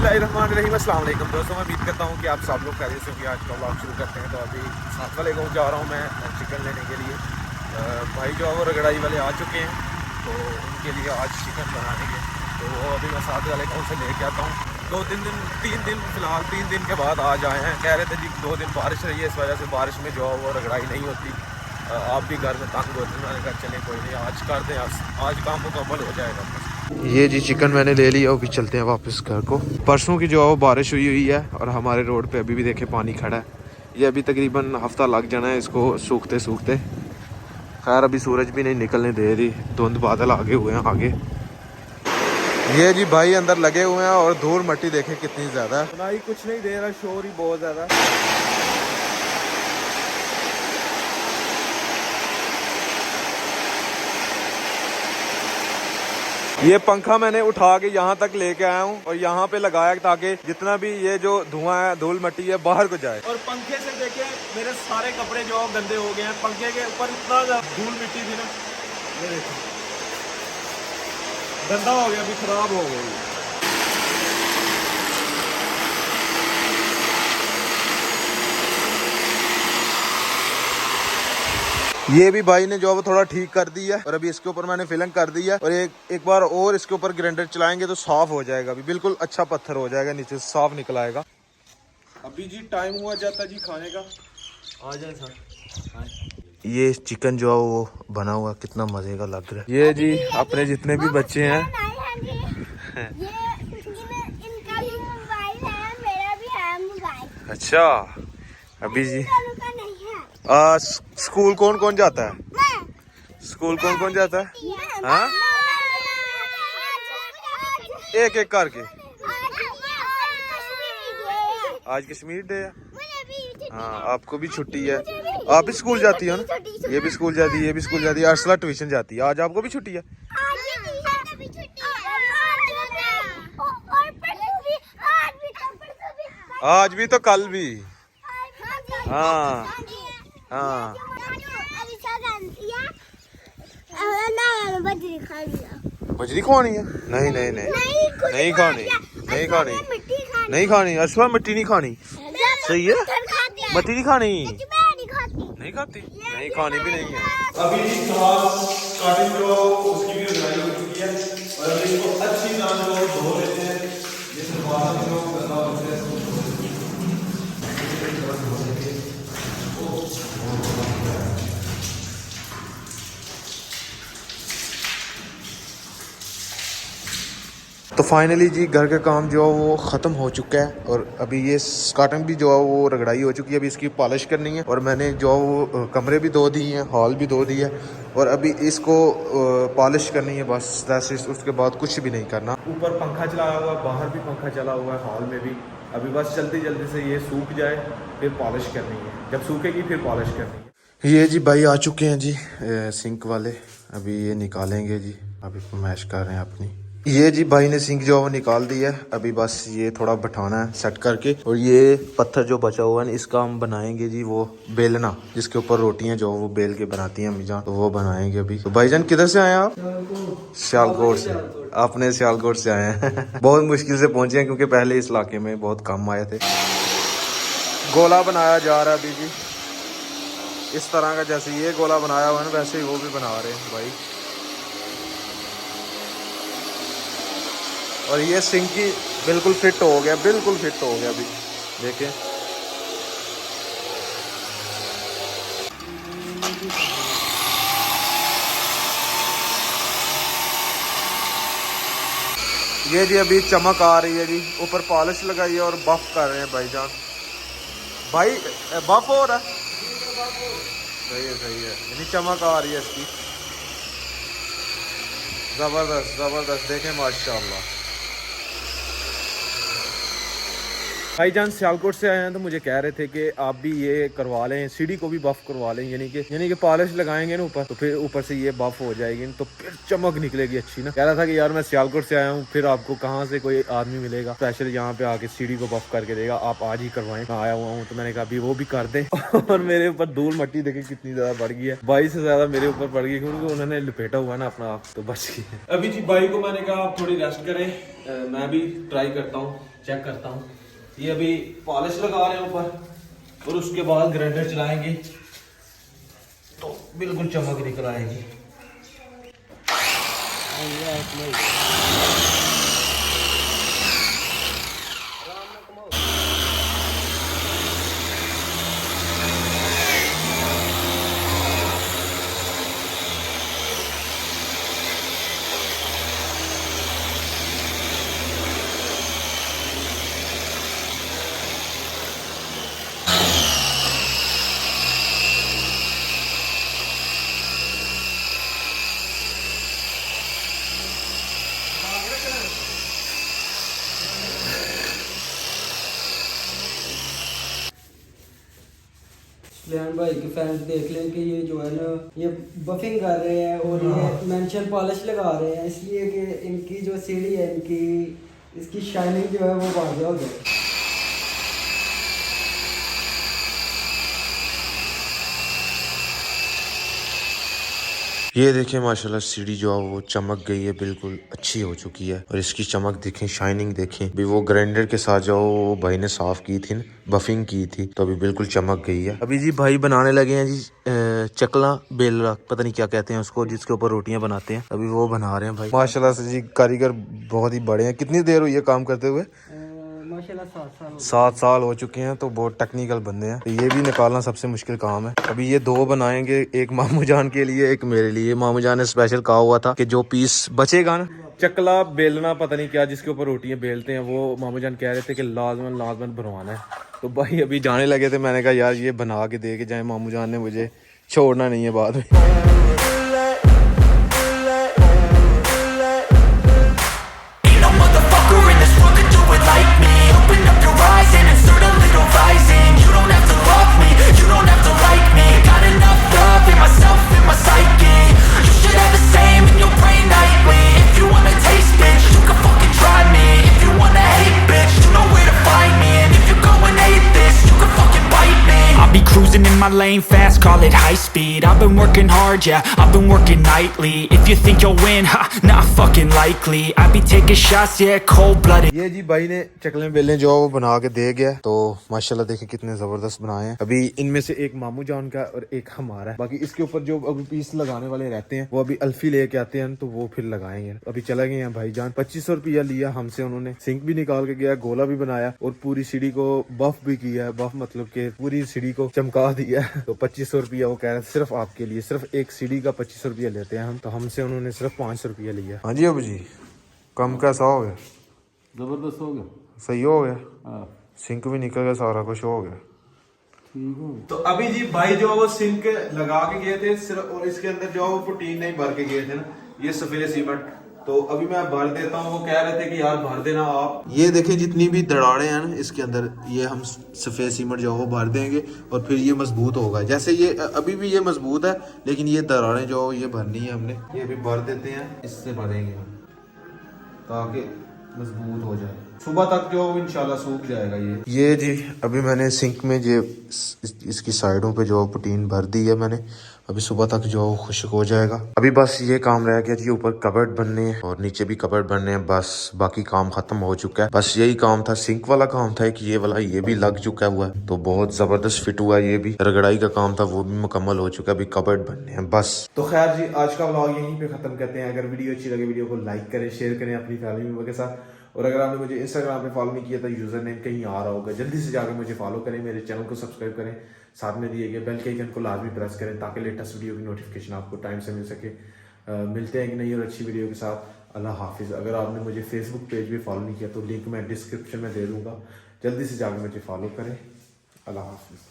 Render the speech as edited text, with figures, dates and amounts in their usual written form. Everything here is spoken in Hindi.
बिस्मिल्लाहिर्रहमानिर्रहीम। अस्सलाम वालेकुम दोस्तों, मैं उम्मीद करता हूँ कि आप सब लोग खैरियत से होंगे। आज का व्लॉग शुरू करते हैं। तो अभी साथ वाले गाँव जा रहा हूँ मैं चिकन लेने के लिए। भाई जो है वो रगड़ाई वाले आ चुके हैं, तो उनके लिए आज चिकन बनाएंगे। तो वो अभी मैं साथ वाले गाँव से लेके आता हूँ। 3 दिन फ़िलहाल 3 दिन के बाद आज आए हैं। कह रहे थे जी 2 दिन बारिश रही है, इस वजह से बारिश में जो है वो रगड़ाई नहीं होती। आप भी घर में तंग होते हैं। मैंने कहा चले कोई नहीं, आज कर दें, आज काम मुकम्मल हो जाएगा। ये जी चिकन मैंने ले लिया, अभी चलते हैं वापस घर को। परसों की जो है वो बारिश हुई है और हमारे रोड पे अभी भी देखे पानी खड़ा है। ये अभी तकरीबन हफ्ता लग जाना है इसको सूखते सूखते। खैर अभी सूरज भी नहीं निकलने दे रही, धुंध बादल आगे हुए हैं आगे। ये जी भाई अंदर लगे हुए हैं और धूल मट्टी देखे कितनी ज़्यादा है। सुनाई कुछ नहीं दे रहा, शोर ही बहुत ज़्यादा। ये पंखा मैंने उठा के यहाँ तक लेके आया हूँ और यहाँ पे लगाया ताकि जितना भी ये जो धुआं है, धूल मट्टी है, बाहर को जाए। और पंखे से देखे मेरे सारे कपड़े जो गंदे हो गए हैं। पंखे के ऊपर इतना धूल मिट्टी थी ना, ये देखो गंदा हो गया, अभी खराब हो गई। ये भी भाई ने जो वो थोड़ा ठीक कर दी है और अभी इसके ऊपर मैंने फिलिंग कर दी है और एक बार और इसके ऊपर ग्राइंडर चलाएंगे तो साफ हो जाएगा। अभी बिल्कुल अच्छा पत्थर हो जाएगा, नीचे से साफ निकल आएगा। अभी जी टाइम हुआ जाता जी खाने का, आ जाए सर। ये चिकन जो है वो बना हुआ कितना मजे का लग रहा है। ये जी अपने जितने भी बच्चे हैं अच्छा अभी जी स्कूल कौन कौन जाता है? स्कूल कौन कौन जाता है? हाँ एक एक करके। आज कश्मीर डे है। हाँ आपको भी छुट्टी है, आप भी स्कूल जाती हो ना? ये भी स्कूल जाती है, ये भी स्कूल जाती है, अर्सला ट्यूशन जाती है। आज आपको भी छुट्टी है? आज भी तो कल भी। हाँ हाँ बजरी खानी है? नहीं नहीं नहीं नहीं खानी, नहीं खानी, नहीं खानी। अर्शवा मिट्टी नहीं खानी, सही है। मिट्टी नहीं खानी, नहीं खाती, नहीं खानी भी नहीं है। अभी स्टार्टिंग जो उसकी भी उगाई हो चुकी है और अभी इसको अच्छी तरह से धो लेते हैं। जिसमें बाहर जो गंदा होता है तो फाइनली जी घर का काम जो है वो ख़त्म हो चुका है और अभी ये स्कार्टिंग भी जो है वो रगड़ाई हो चुकी है। अभी इसकी पॉलिश करनी है और मैंने जो है वो कमरे भी धो दिए हैं, हॉल भी धो दिया है और अभी इसको पॉलिश करनी है बस। वैसे उसके बाद कुछ भी नहीं करना। ऊपर पंखा चलाया हुआ है, बाहर भी पंखा चला हुआ है, हॉल में भी। अभी बस जल्दी जल्दी से ये सूख जाए फिर पॉलिश करनी है, जब सूखेगी फिर पॉलिश करनी है। ये जी भाई आ चुके हैं जी सिंक वाले, अभी ये निकालेंगे जी। अभी मैश कर रहे हैं अपनी। ये जी भाई ने सिंक जो है वो निकाल दी है, अभी बस ये थोड़ा बैठाना है सेट करके। और ये पत्थर जो बचा हुआ है इसका हम बनाएंगे जी वो बेलना, जिसके ऊपर रोटियां जो वो बेल के बनाती हैं अम्मी जान, तो वो बनाएंगे अभी। तो भाईजान किधर से आए आप? सियालकोट से। आपने सियालकोट से आए हैं बहुत मुश्किल से पहुंचे हैं क्योंकि पहले इस इलाके में बहुत कम आए थे। गोला बनाया जा रहा है अभी जी इस तरह का, जैसे ये गोला बनाया हुआ है ना वैसे ही वो भी बना रहे हैं भाई। और ये सिंक ही बिल्कुल फिट हो गया, बिल्कुल फिट हो गया। अभी देखें ये जी अभी चमक आ रही है जी। ऊपर पॉलिश लगाई है और बफ कर रहे हैं भाईजान। भाई बफ हो रहा है, सही है सही है, यानी चमक आ रही है इसकी। जबरदस्त जबरदस्त, देखें माशाल्लाह। भाईजान सियालकोट से आए हैं तो मुझे कह रहे थे कि आप भी ये करवा लें, सीढ़ी को भी बफ करवा लें, यानी कि पॉलिश लगाएंगे ना ऊपर, तो फिर ऊपर से ये बफ हो जाएगी तो फिर चमक निकलेगी अच्छी ना। कह रहा था कि यार मैं सियालकोट से आया हूँ, फिर आपको कहाँ से कोई आदमी मिलेगा स्पेशल यहाँ पे आके सीढ़ी को बफ करके देगा, आप आज ही करवाएं। मैं आया हुआ हूँ तो मैंने कहा अभी वो भी कर दे। और मेरे ऊपर धूल मट्टी देखे कितनी ज्यादा बढ़ गई है, बाई से ज्यादा मेरे ऊपर पड़ गई, क्योंकि उन्होंने लपेटा हुआ ना अपना आप, तो बच गई। अभी जी बाई को मैंने कहा आप थोड़ी रेस्ट करें, मैं भी ट्राई करता हूँ, चेक करता हूँ। ये अभी पॉलिश लगा रहे हैं ऊपर और उसके बाद ग्राइंडर चलाएंगे तो बिल्कुल चमक निकल आएगी। सलेमान भाई के फैंस देख लें कि ये जो है ना ये बफिंग कर रहे हैं और ये मेंशन पॉलिश लगा रहे हैं, इसलिए कि इनकी जो सीढ़ी है इनकी इसकी शाइनिंग जो है वो वाज़ेह हो जाए। ये देखिए माशाल्लाह सीढ़ी जो है वो चमक गई है, बिल्कुल अच्छी हो चुकी है। और इसकी चमक देखें, शाइनिंग देखें। भी वो ग्राइंडर के साथ जो वो भाई ने साफ की थी, बफिंग की थी, तो अभी बिल्कुल चमक गई है। अभी जी भाई बनाने लगे हैं जी चकला बेलरा, पता नहीं क्या कहते हैं उसको, जिसके ऊपर रोटियां बनाते हैं, अभी वो बना रहे हैं भाई। माशाल्लाह से जी कारीगर बहुत ही बड़े हैं। कितनी देर हुई है काम करते हुए? माशाल्लाह 7 साल हो चुके हैं, तो बहुत टेक्निकल बंदे हैं। तो ये भी निकालना सबसे मुश्किल काम है। अभी ये 2 बनाएंगे, एक मामू जान के लिए, एक मेरे लिए। मामू जान ने स्पेशल कहा हुआ था कि जो पीस बचेगा ना, चकला बेलना पता नहीं क्या जिसके ऊपर रोटियां बेलते हैं, वो मामू जान कह रहे थे कि लाजमन बनवाना है। तो भाई अभी जाने लगे थे, मैंने कहा यार ये बना के दे के जाए, मामू जान ने मुझे छोड़ना नहीं है बाद में। Cruising in my lane fast, call it high speed. I've been working hard, yeah, I've been working nightly. If you think you'll win, ha, not fucking likely. I be taking shots, yeah, cold-blooded. ये जी भाई ने चकले बेलने जो वो बना के दे गया, तो माशाल्लाह देखें कितने जबरदस्त बनाए हैं। अभी इनमें से एक मामू जान का और एक हमारा है। बाकी इसके ऊपर जो अभी पीस लगाने वाले रहते हैं वो अभी अल्फी लेके आते हैं, तो वो फिर लगाएंगे। अभी चले गए हैं भाई जान, 2500 रुपया लिया हमसे उन्होंने, सिंक भी निकाल के गया, गोला भी बनाया और पूरी सीढ़ी को बफ भी किया है। बफ मतलब के पूरी सीढ़ी को चमका दिया। तो 2500 रुपया वो कह रहे थे सिर्फ आपके लिए, सिर्फ एक सीढ़ी का 2500 रुपया लेते हैं हम, तो हमसे उन्होंने सिर्फ 500 रुपया लिया। हाँ जी अबू जी, कम कैसा हो गया? जबरदस्त हो गया, सही हो गया, हाँ सिंक भी निकल गया, सारा कुछ हो गया, ठीक हो गया। तो अभी जी भाई जो वो सिंक लगा के गए थे सिर्फ, और इसके अंदर जो वो पुटीन नहीं भर के गए थे ना, ये सफेद सीमेंट, तो अभी मैं भर देता हूँ। वो कह रहे थे कि यार भर देना आप। ये देखें जितनी भी दरारें हैं ना इसके अंदर, ये हम सफेद सीमेंट जो वो भर देंगे और फिर ये मजबूत होगा। जैसे ये अभी भी ये मजबूत है, लेकिन ये दरारें जो ये भरनी है हमने, ये अभी भर देते हैं, इससे भरेंगे हम ताकि मजबूत हो जाए। सुबह तक जो इंशाल्लाह सूख जाएगा ये जी अभी मैंने सिंक में जो इसकी साइडों पे जो पुटीन भर दी है मैंने, अभी सुबह तक जो खुश्क हो जाएगा। अभी बस ये काम रह गया जी, ऊपर कबर्ड बनने हैं और नीचे भी कबर्ड बनने हैं, बस बाकी काम खत्म हो चुका है। बस यही काम था, सिंक वाला काम था कि ये वाला, ये भी लग चुका हुआ है, तो बहुत जबरदस्त फिट हुआ। ये भी रगड़ाई का काम था, वो भी मुकम्मल हो चुका है, अभी कबर्ड बनने हैं बस। तो खैर जी आज का व्लॉग यहीं पे खत्म करते हैं। अगर वीडियो अच्छी लगे वीडियो को लाइक करें, शेयर करें अपनी फैमिली मेंबर के साथ, और अगर आपने मुझे इंस्टाग्राम पे फॉलो नहीं किया तो यूजर नेम कहीं आ रहा होगा, जल्दी से जाकर मुझे फॉलो करें, मेरे चैनल को सब्सक्राइब करें, साथ में दिए गए बेल के आइकन को लाजमी प्रेस करें ताकि लेटेस्ट वीडियो की नोटिफिकेशन आपको टाइम से मिल सके। मिलते हैं एक नई और अच्छी वीडियो के साथ। अल्लाह हाफिज़। अगर आपने मुझे फेसबुक पेज भी फॉलो नहीं किया तो लिंक मैं डिस्क्रिप्शन में दे दूँगा, जल्दी से जाकर मुझे फॉलो करें। अल्लाह हाफिज़।